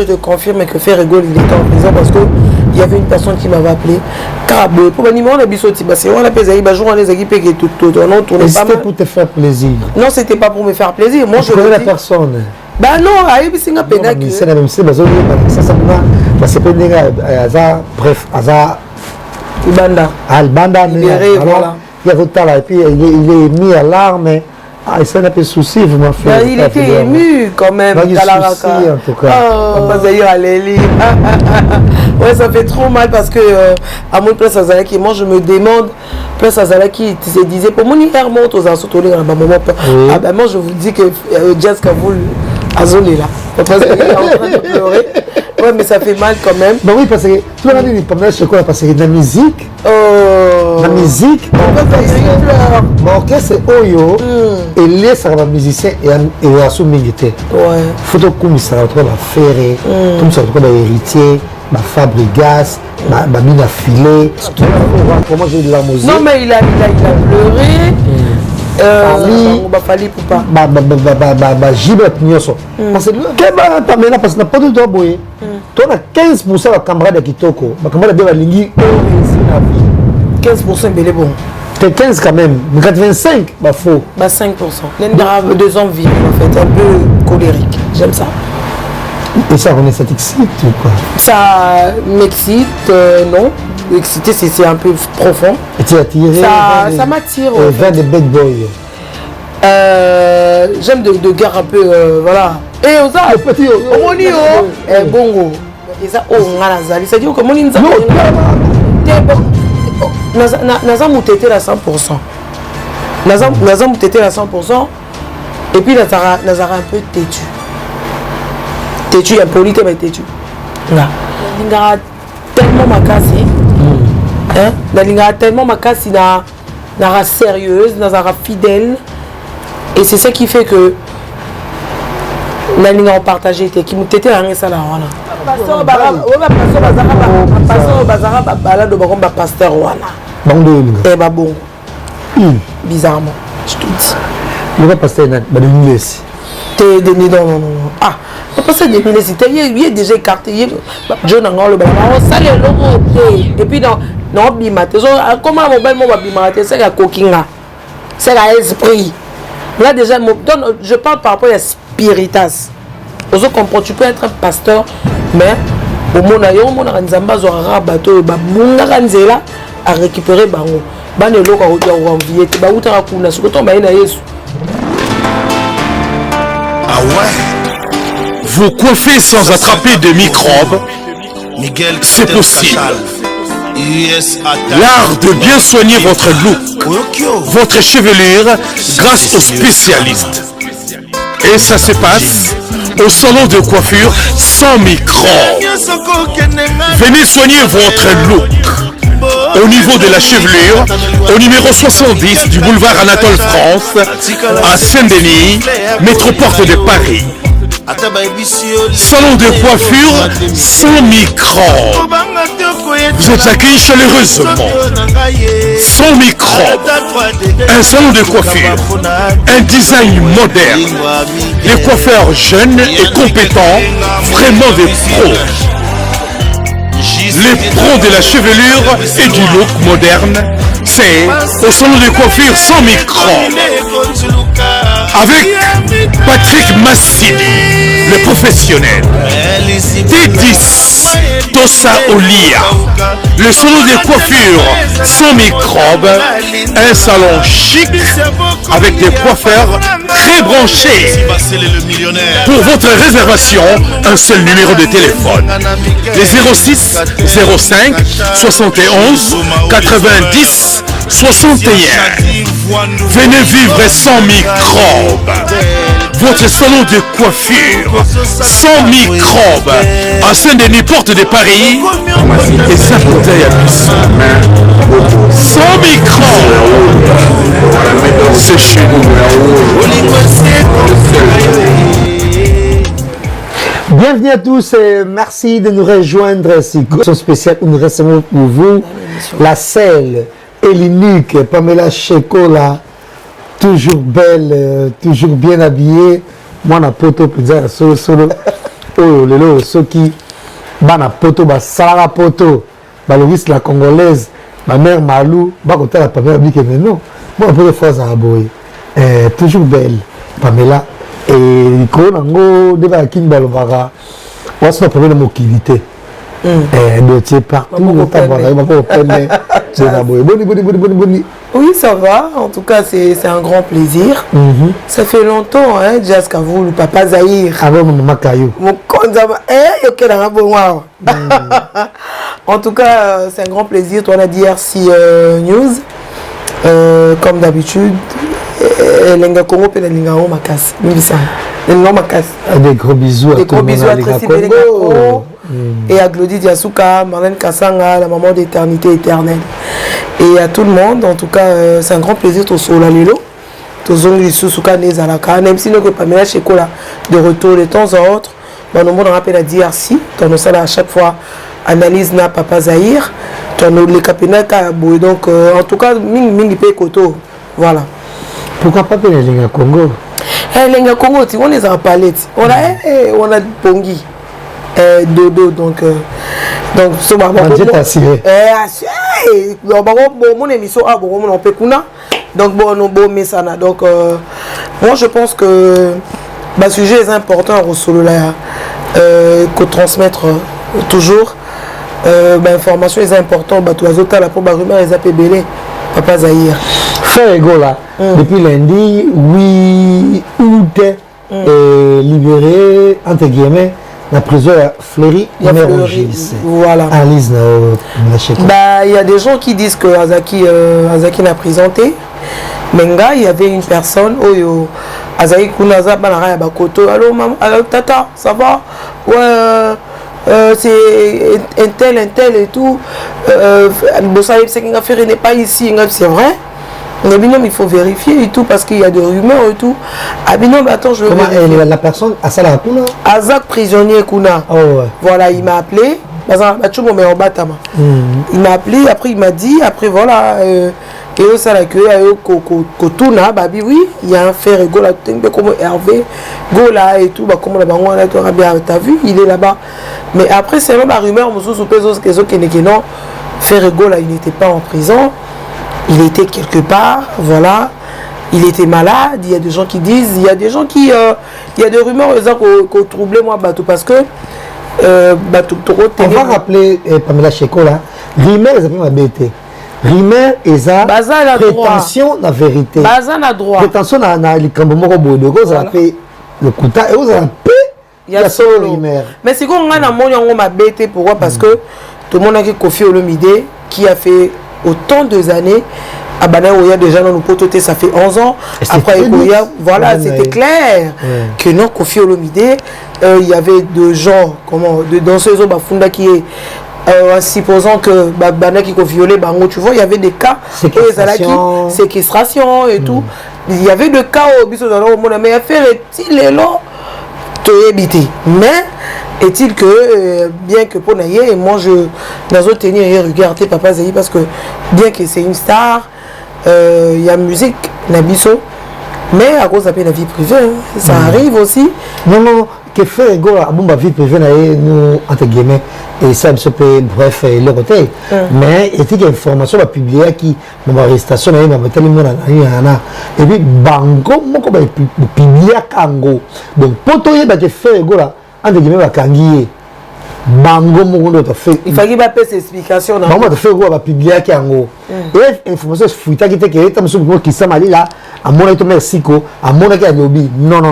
Je te confirme que Ferrego, il était en prison parce qu'il y avait une personne qui m'avait appelé. Carabou, pour le numéro de Bissoti, parce qu'on a pesé, il jour on les équipes et tout. C'était pour te faire plaisir. Non, c'était pas pour me faire plaisir. Moi, je connais la personne. Bah non, il y a une personne. C'est la même chose, bref, Ibanda. Albanda, libéré, voilà. Il et puis il est mis à l'arme. Ah, il s'en a fait souci, vous m'en faites. Il était ému quand même. Il a souci en tout cas. Oh, ouais, ça fait trop mal parce que à mon place à Zalaki, moi je me demande, place à Zalaki, tu se disais, pour mon hiver monte aux assoutolés, ah ben moi je vous dis que Jazz Kaboul Azolé là. Parce qu'il est en train de pleurer. Ouais, mais ça fait mal quand même. Bah oui, parce que tout le monde dit c'est quoi? Parce que la musique. La musique. Mon orchestre c'est Oyo. Et les sarabas musiciens et Oasu Mingite. Ouais. Photo comme ça retrouve la ferré, comme ça retrouve l'héritier, ma Fabrigas, ma mine à filet. Comment j'ai de la musique? Non, mais il a pleuré. Fali pour pas. Gibet Nyoso. Parce que parce que pas de toi boy. Toi on a 15% de camarades de Kitoko. Ma camarade de la lingi 15% belé bon. C'est 15 quand même. Mais 85 bah faux. Bah 5%. L'endra 2 ans vivre en fait, un peu colérique. J'aime ça. Et ça on est ça t'excite ou quoi? Ça m'excite non. Excité, c'est un peu profond. Et tu es attiré? Ça m'attire. Vers des bad boys. J'aime de gars un peu, voilà. Et ça, le petit Omonio, bongo. Et ça, on a la zali. C'est-à-dire que mon inza. Naza moutété à 100%. Naza moutété à 100%. Et puis Nazara un peu têtu. Têtu, impoli, mais têtu. Là. Tellement makasi. Nalinga tellement makasi nara sérieuse, nara fidèle. Et c'est ça qui fait que Nalinga ont partagé qui m'a été à ça là. Pasteur bizarrement, je te dis. Le pasteur non. Ah, pasteur il est déjà écarté. John Angolo, et puis non, bimate. Comment on va bimate? C'est la coquinga. C'est l'esprit. Là déjà, je parle par rapport à la spiritas. Vous comprenez, tu peux être un pasteur, mais au monde a nzamba zora bateau ba à récupérer bango. Banelo ka envier ba utara kuna sokoto ba na Yesu. Ah ouais. Vous coiffez sans attraper de microbes. C'est possible. L'art de bien soigner votre look, votre chevelure grâce aux spécialistes. Et ça se passe au salon de coiffure sans microbes. Venez soigner votre look au niveau de la chevelure, au numéro 70 du boulevard Anatole France, à Saint-Denis, métroporte de Paris. Salon de coiffure sans microbes. Vous êtes accueillis chaleureusement. Sans microbes. Un salon de coiffure. Un design moderne. Des coiffeurs jeunes et compétents. Vraiment des pros. Les pros de la chevelure et du look moderne. C'est au salon de coiffure sans microbes. Avec Patrick Massidi, le professionnel. T10 Tosa Olia, le salon de coiffure sans microbes. Un salon chic avec des coiffeurs très branchés. Pour votre réservation, un seul numéro de téléphone. Les 06 05 71 90 61. Venez vivre sans microbes. Votre salon de coiffure sans microbes à Saint-Denis, porte de Paris. Et ça bouteille à puissant. Sans microbes. C'est chez nous. Bienvenue à tous et merci de nous rejoindre. C'est une émission spéciale où nous recevons pour vous la seule et l'unique Pamela Shekola, toujours belle, toujours bien habillée. Moi, on a poto pizza solo. oh lelo soki bana poto basalaka poto balongisi la congolaise ma mère Malou bakotala Pamela bike mais non moi peut fois à boy toujours belle Pamela et konango de ba king balobaka what's not problème mokilité dossier partout boni. Oui, ça va. En tout cas, c'est un grand plaisir. Ça fait longtemps, hein, Jazz Kavou, le papa Zahir. Avant mon maman Kayou. En tout cas, c'est un grand plaisir. Toi, on a dit RC News. Comme d'habitude, Lenga Congo et Lenga Makas. Des gros bisous à tout le monde. Et à Glody Diasuka, Marlène Kassanga, la maman d'éternité éternelle. Et à tout le monde, en tout cas, c'est un grand plaisir de se lelo. Même si nous pas ménage chez Kola de retour de temps en autre, nous on rappelle à DRC, nous sommes à chaque fois analyse na papa Zahir, nous les capina donc en tout cas mingi pe koto, voilà. Pourquoi pas les Lenga Congo? Lenga Congo, on les a parlé, on a Pongi. Dodo donc so ba mon émission a bon on peut kuna donc bon no bon mesana donc moi je pense que le sujet est important au solo là que transmettre toujours information est important ba toi autres là pour ba rumeur les appeler papa Zahir frère Ego là depuis lundi 8 août libéré entre guillemets la prison Fleury, voilà. Alice, il y a des gens qui disent que Azaki l'a présenté. Menga, il y avait une personne, Azaki Kunaza Banara Bakoto. Allô maman, allô tata, ça va? Ouais, c'est un tel et tout. Bossaïb, c'est qu'une affaire n'est pas ici, c'est vrai. Il faut vérifier et tout parce qu'il y a des rumeurs et tout. Abinom, attends, je vais la personne, Asala Kuna Azak prisonnier Kuna. Oh, ouais. Voilà, il m'a appelé. Il m'a appelé, après il m'a dit, après voilà, et au Salakue, Kotuna, Babi, oui, il y a un frère Gola, comme Hervé, Gola et tout, comme la banque, t'as vu, il est là-bas. Mais après, c'est même la rumeur, non, frère Gola, il n'était pas en prison. Il était quelque part, voilà, il était malade, il y a des gens qui disent, il y a des gens qui, il y a des rumeurs qu'on troublait moi Batou parce que on va rappeler Pamela Cheko là, rumeur ils appellent ma BT. Rumeur et prétention la vérité. Bazan a droit. Prétention na likambomoko bodo, vous appelez le kuta et vous appelez il y a solo rumeur. Mais c'est qu'on a mon ma BT pourquoi parce que tout le monde a Kofi Olomide qui a fait autant de années à Banaoya déjà dans nos pototés ça fait 11 ans après Oya voilà c'était clair que non Kofi Olomide il y avait de gens comment de danseuses au Bafunda qui est en supposant que Bana qui violé bango tu vois il y avait des cas séquestration et tout il y avait des cas au biso dans le monde mais affaire est-il là te habiter mais est-il que bien que pour naïe et moi je dans autre tenir et regarder papa Zahir parce que bien que c'est une star il y a musique Nabiso mais à cause de la vie privée hein, ça arrive aussi non que fait Ego à bon vie privée nous entre guillemets et ça se peut bref le côté mais est-il qu'il y a information va publier qui dans arrestation et puis bango moko ba publier kango donc poto yeba que fait Ego là entre guillemets va kangier bango moko to fait il fallait pas payer ses explications non moi to fait Ego va publier kango et information fuita qui était que tam so qui ça mali là à mon to Mexico à mon qui a lobby non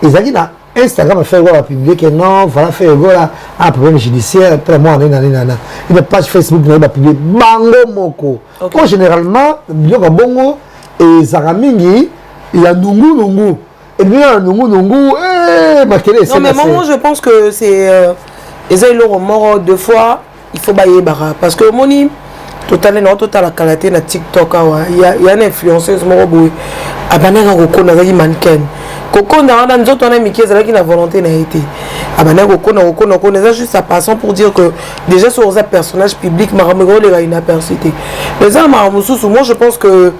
ils a dit là Instagram a fait Ego va publier que non voilà fait Ego là un problème judiciaire après moi une page Facebook va publier bango moko généralement biloko bongo et zaramingi il y a nungu et bien nungu non mais moi je pense que c'est ils ont mort deux fois il faut bailler bara parce que moni total la qualité na TikTok il y a une influenceuse moro boy abanaka kokona zaki mannequin kokona na nzoto na miki ezalaki na volonté na été abanaka kokona ça juste à passant pour dire que déjà sur un personnage public maramego les une apercité mais ça moi je pense que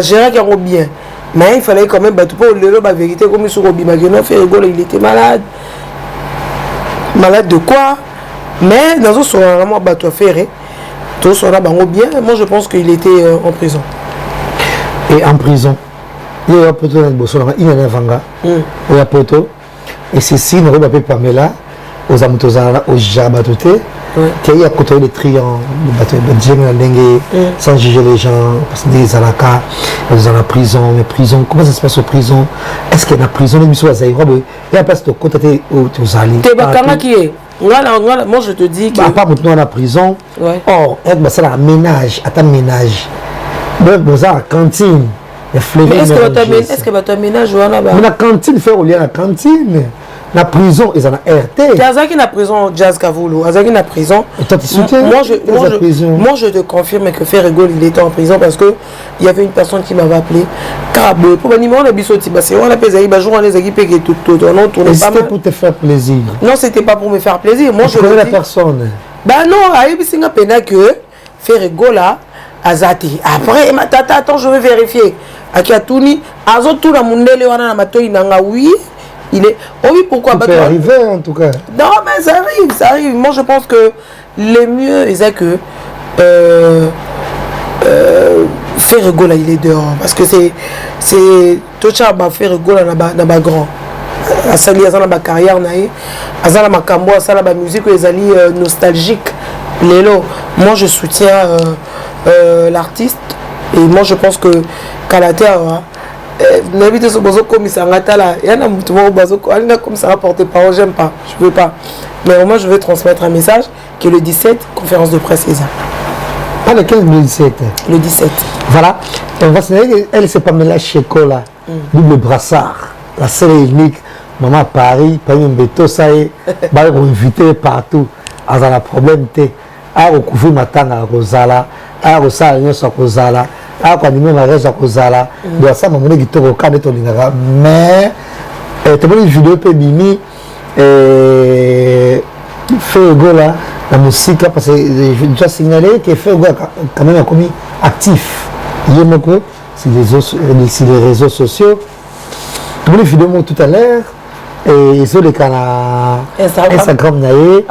gérer qui bien Mais il fallait quand même battre pour le la vérité comme sur Obimageno fait rigolo, il était malade. Malade de quoi? Mais dans un soir vraiment battu faire tout sera bien. Moi je pense qu'il était en prison. Et en prison. Il y a poto dans Botswana, il y a un vanga. Il y a poto. Et ceci ne va pas Pamela aux amutozana aux jabatoté. Qui y a côté de triangle, le bateau de Djemé Lengue, sans juger les gens, parce que des alaka, ils sont en prison, mais prison, comment ça se passe en prison? Est-ce qu'il y a une prison, les missions à Zaïrobe, il y a pas de côté où tu as allé. T'es bakanga qui est? Moi je te dis que. Pas maintenant en prison. Oh, c'est un ménage, à ta ménage. Donc, vous avez la cantine. Est-ce que tu as ménage ou là-bas? Mais la cantine, fait au lien à la cantine. La prison, ils en ont RT. Azaki na prison, Jazz Kavoulou. Azaki na prison. Moi, je te confirme que Ferrego, il était en prison parce que il y avait une personne qui m'avait appelé. Carabou, pour venir on a bisoti, parce qu'on a pesé, jour on les équipes qui tout non tourné pas. C'était pour te faire plaisir. Non, c'était pas pour me faire plaisir. Moi, je connais la personne. Bah non, aïe, c'est un pena que Ferrego là, Azati. Après, ma tata, attends, je vais vérifier. Akiatouni, Azo tout la mundele wana na matoi nanga oui. Il est. Oh oui, pourquoi ça peut arriver en tout cas. Non, mais ça arrive. Moi, je pense que le mieux, c'est que Ferrego là, il est dehors. Parce que c'est. Tout ça, Ferrego là, dans ma grand. Asali, dans ma carrière, Azala ma cambo, Asala ma musique, les alliés nostalgiques. Lélo. Moi, je soutiens l'artiste. Et moi, je pense que Kalatea. N'habite ce bozo comme ça là, il y en a beaucoup de bozo comme ça porter parole, j'aime pas, je veux pas. Mais au moins je vais transmettre un message que le 17 conférence de presse est ça. Pas lequel le 17? Le 17. Voilà. On va se dire elle c'est pas Mela Chekola, double brassard, la seule et unique maman à Paris, pas une béto ça y est, bah on invité partout. À un problème t'es à recouvrir matin à Rosala, à Rosala à Rosala. Ah, quand il m'a raison à Kozala, doit ça m'amener qui te regarde ton lingara. Mais, tu as une vidéo peu mimi, fait là, la musique, parce que je dois signaler que fait quand même commis actif. Il y a beaucoup sur les réseaux sociaux. Tu as une vidéo tout à l'heure. Et ils ont les canaux Instagram naé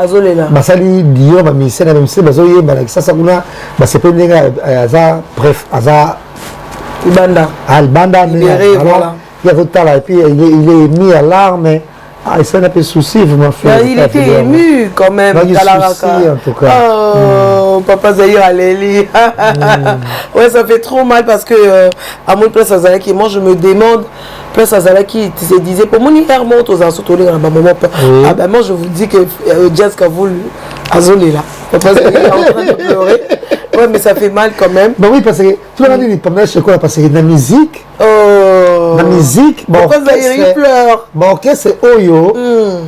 basali dio ba mise na mise bazoye ba ça ça kuna ba c'est pas ndenga aza bref aza ibanda albanda libéré voilà il y a tout là et puis il est mis à larmes ah ça n'a pas de souci vraiment fait il était ému quand même en tout cas oh papa Zahir Aléli ouais ça fait trop mal parce que à mon place à Zalaki moi je me demande place à Zalaki se disait pour mon hier monte aux assoutolés dans ma maman ah ben moi je vous dis que Jazz Kavoul Azolé là papa Zahir est en train de pleurer ouais mais ça fait mal quand même bah oui parce que tout le monde dit pendant chez quoi parce que la musique la musique bon papa Zahir il pleure bon ok c'est Oyo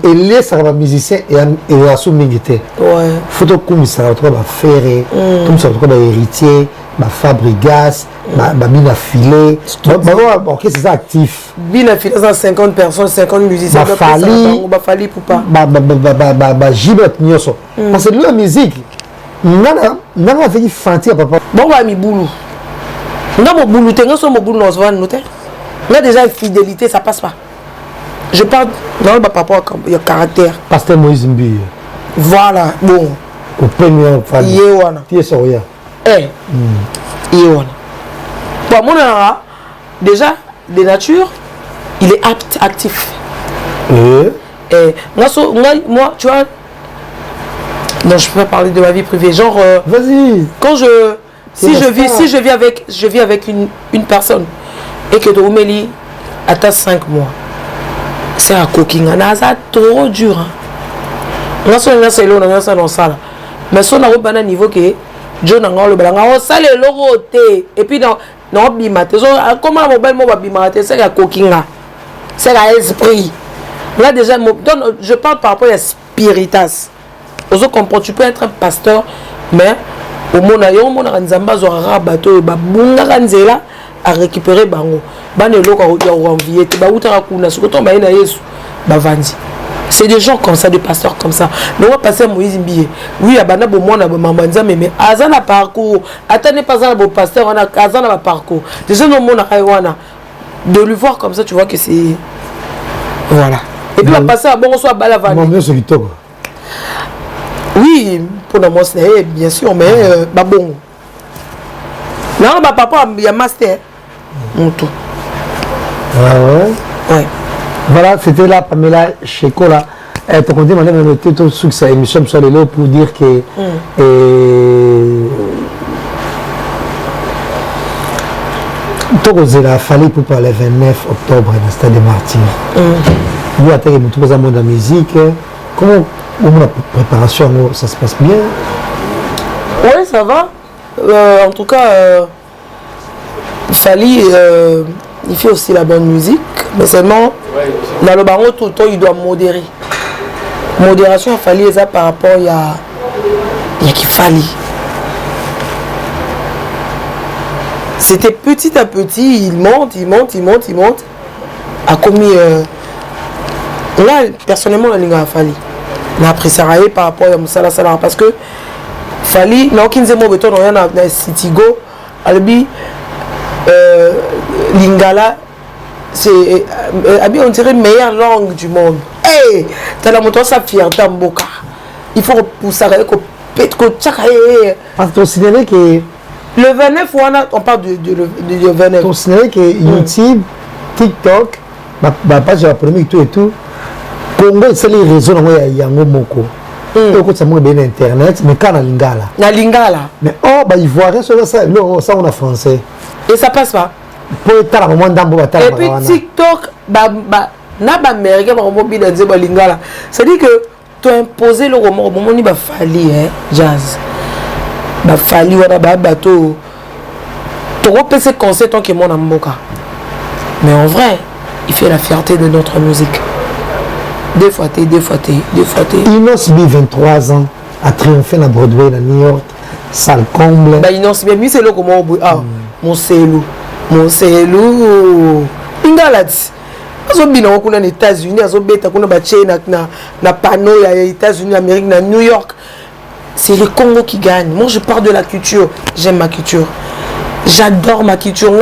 et les ça va musicien et à sous mingité ouais photo comme ça va trouver ferré comme ça va trouver héritier ma Fabrigas ma mine à filet bon ok c'est ça actif mine à filet 50 personnes 50 musiciens ma fali pour pas Gilbert Nyoso parce que la musique n'a fait fantir papa bon va mi boulou non mon boulou t'es sur mon boulou non se noter là déjà fidélité ça passe pas je parle dans le papa il y a caractère pasteur Moïse Mbi voilà bon au premier fan yewana tu es sur rien yewana bon mon déjà de nature il est actif et moi tu vois non je peux pas parler de ma vie privée genre vas-y quand si je vis avec une personne et que de Omélie attend 5 mois c'est un cooking ça trop dur on a ça mais si on a un niveau que John a le balan ça les loroté et puis non bimate comment mobile mo bimate c'est un cooking c'est un esprit là déjà je parle par rapport à spiritas aux autres tu peux être un pasteur mais au monde a nzamba zora bateau ba bunga nzela à récupérer bango banelo ko ya envier te ba utara kuna sokoto ba ina Yesu ba vandi c'est des gens comme ça des pasteurs comme ça mais on va passer Moïse Mbié oui abana bo mona ba mama nzambe mais azana parcours atane pas za bo pasteur on a azana ba parcours déjà no mona kaiwana de lui voir comme ça, tu vois que c'est... Voilà. Et puis, on va passer à bon, soit à Balavani. Mon mieux, c'est Victor. Oui, pour moi, c'est bien sûr, mais bah bon. Non, bah papa, il y a master. Mon tout. Ah ouais? Ouais. Voilà, c'était là, Pamela Shekola. Tu comptes demander même tout sur cette émission sur les lots pour dire que il a fallu pour parler le 29 octobre dans le stade de Martyrs. Il y a tout le monde de la musique. Comment la préparation, ça se passe bien? Oui, ça va. En tout cas, Fali, il fait aussi la bonne musique, mais seulement dans le baron tout le temps il doit modérer. Modération, Fali, ça par rapport il y a qui Fali. C'était petit à petit, il monte. A commis. Là, personnellement, la ligne a Fali. On a apprécié par rapport à Moussala Salah parce que Fali, n'a aucun zémo béton, on a Citigo, Albi, Lingala, c'est, on dirait meilleure langue du monde. Hey, t'as la moto, ça fierté en boca. Il faut repousser avec le pète, parce que tu signalé que. Le 29, on parle du 29. Tu signalé que YouTube, TikTok, ma page la première et tout. Congo, c'est les réseaux il y a un moko. Donc ça m'a bien internet, mais quand na lingala. Na lingala. Mais oh bah ivoirien ça ça on a français. Et ça passe pas. Pour être à moment d'ambo bataille. Et puis TikTok na ba américain ba romo bi dans ba lingala. Ça dit que tu as imposé le roman au moment ni ba fali jazz. Ba fali wana ba bateau. Tu repères ce concept tant que mon amboka. Mais en vrai, il fait la fierté de notre musique. Deux fois t'es. Inos B 23 ans a triomphé à Broadway à New York, salle comble. Bah Inos bien c'est là comment mon selou. Ingalati. Azo bina kuna aux États-Unis, azo beta kuna ba China na panneau ya États-Unis, Amérique, na New York. C'est le Congo qui gagne. Moi je pars de la culture, j'aime ma culture. J'adore ma culture.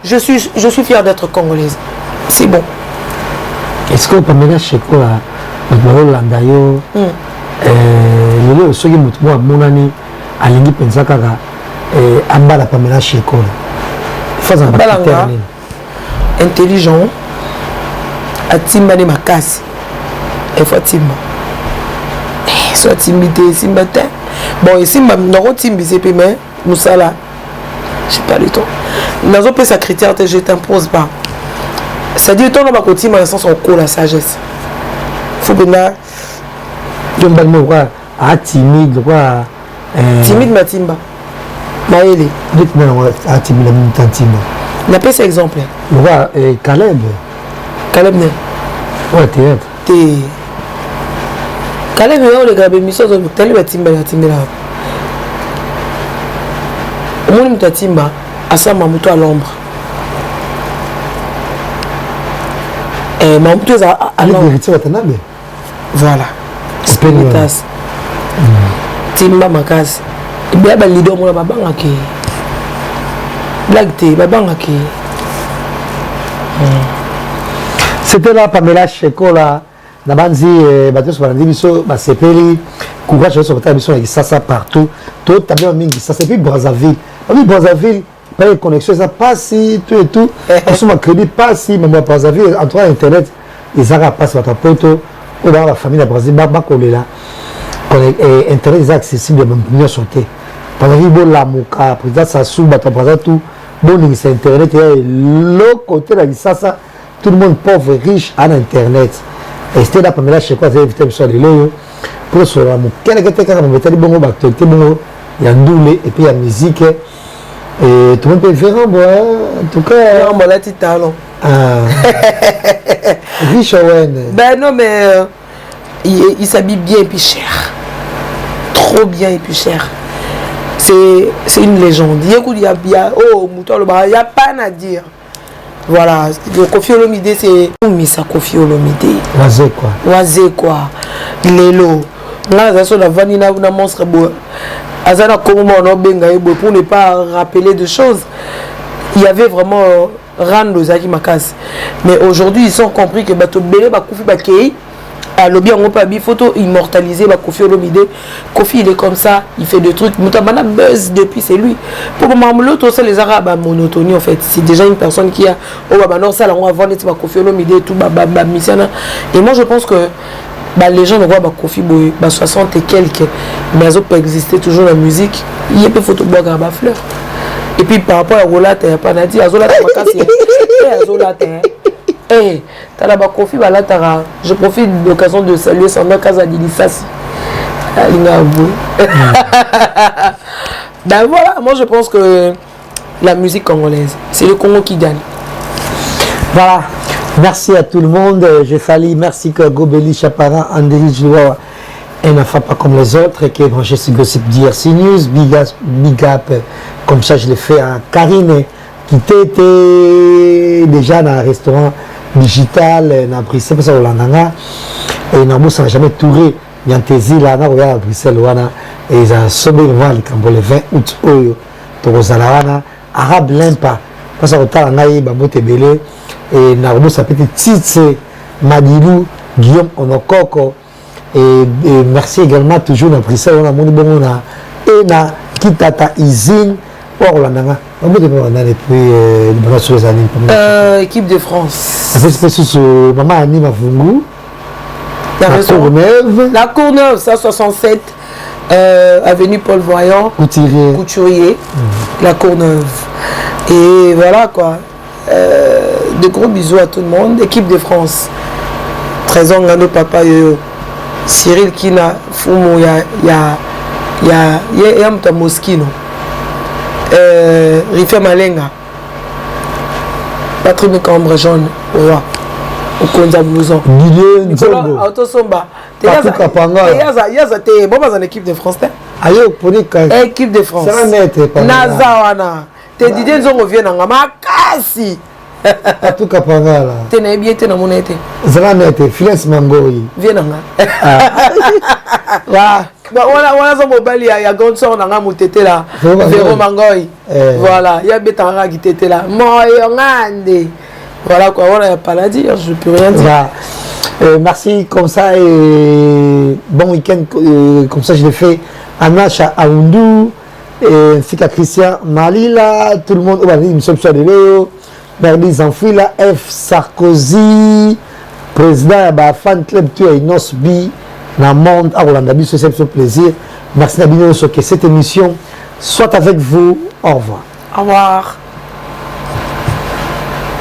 Je suis fière d'être congolaise. C'est bon. Est-ce que Pamela Shekola Landa yo lelo soki mutu mo amonani alingi penza kaka abala Pamela Shekola faza balanga intelligent atimba ne makasi et faut timba soit timbité simbate bon et simba noko timbi c'est mais musala je sais pas le temps nazo pe sa critère je t'impose pas. C'est-à-dire que tu as continué à sens au la sagesse. Il faut que tu aies timide. Timide, ma timba. Maëlé. Timide, ma timba. On appelle cet exemple. Caleb. Caleb, ne? Ouais, théâtre. Caleb, on a mis ça. Tu as dit timba. Au moins, tu as timba. À ça, tu as l'ombre. Voilà. Timba makasi. Bien ba leader mo ba banga ke. Blague te ba banga ke. C'était là Pamela Shekola na banzi bateau sur banzi biso ba sepeli courage sur ta mission avec ça partout. Tout tabia mingi ça c'est puis Brazzaville. Oui Brazzaville pas de connexion ça passe si tout et tout. On se crédit pas si même Brazzaville entre internet ils arrêtent pas sur ta poto ou dans la famille de Brazzaville ba kolela. Internet est accessible même bien sauter. Pendant que la moka président Sassou bata Brazzaville tout bon c'est internet et l'autre côté là ça tout le monde pauvre riche à internet. Et c'était là Pamela Shekola j'ai invité sur les lots pour se la moka quel était quand on mettait bon actualité bon il y a ndoulé et puis il y a musique et tout le monde peut faire en tout cas on a petit talent. Riche Owen. Ben non mais il s'habille bien et puis cher. Trop bien et puis cher. C'est une légende. Il y a oh mouton le bar, il y a pas à dire. Voilà, le Koffi Olomide c'est Missa Koffi Olomide. Oisé quoi. Lelo. Là ça la vanina na monstre beau. Azana comment on benga pour ne pas rappeler de choses. il y avait vraiment Rando Zaki Makas. Mais aujourd'hui, ils ont compris que Bato Bele Bakoufi Bakei, à Lobby en Opabi, photo immortalisé, Kofi Olomide. Kofi, il est comme ça, il fait des trucs. Moutabana buzz depuis, c'est lui. Pour Mamoulot, aussi les Arabes, monotonie en fait. C'est déjà une personne qui a. Oh, bah non, ça, on va voir Kofi Olomide et tout, et moi, je pense que les gens ne voient pas Kofi Boy, 60 et quelques, mais elles peuvent exister toujours la musique. Il y a des photos de Garba Fleur. Et puis par rapport à Rolate, il n'y a pas Nadi, Azolate, Azolate. Eh, Talaba Kofi, je profite de l'occasion de saluer Sandra Kazadili Sassi. Ben voilà, moi je pense que la musique congolaise, c'est le Congo qui gagne. Voilà. Merci à tout le monde. Je salue, merci que Gobeli Chapara, André Joua, elle ne fait pas comme les autres, et qui est branché sur Gossip DRC News. Big up, comme ça je l'ai fait à Karine, qui était déjà dans un restaurant digital, dans Bruxelles, parce que et Namo ça n'a jamais touré. Il y a un tési là, on regarde à Bruxelles, et ils ont sauvé le le 20 août, arabe l'impa, parce que on a eu un et Narumo s'appelle Titse Madilou Guillaume Onokoko et merci également toujours dans Bruxelles on a mon bon on a et na Kitata Izine Orlandanga on peut pas on a depuis sur les années équipe de France après c'est sur maman Annie Mavungu la Courneuve 167 avenue Paul Voyant Couturier la Courneuve et voilà quoi. De gros bisous à tout le monde. Équipe de France. Trésor Ngano Papa Yoyo. Cyril Kina Fumo ya Mta Moskino. Rife Malenga. Patrick Cambre Jaune. Roi. Okonza Bouzon. Nicolas Autosomba. Patou Kapanga. Yaza te. Bon, dans l'équipe de France. Ayo, équipe de France. Ça va mettre. Nazawana. Te Didier Nzongo vient dans Makasi. Patou Kapanga là. Tu n'es bien été dans mon été. Zanete, Filens Mangoyi. Viens dans là. Voilà, ça mobile, il y a grande soeur dans la moutette là. Véro Mangoyi. Voilà, il y a Bétara qui était là. Moyongande. Voilà quoi, voilà, il n'y a pas à dire, je ne peux rien dire. Merci, comme ça, et bon week-end, comme ça je l'ai fait. Anacha Aoundou, ainsi qu'à Christian Malila, tout le monde, nous sommes sur les Léo. Merdi Zanfouila, F. Sarkozy, président de fan club tu es Nosbi, dans le monde, à Rolanda, c'est un plaisir. Merci d'avoir que cette émission soit avec vous. Au revoir. Au revoir.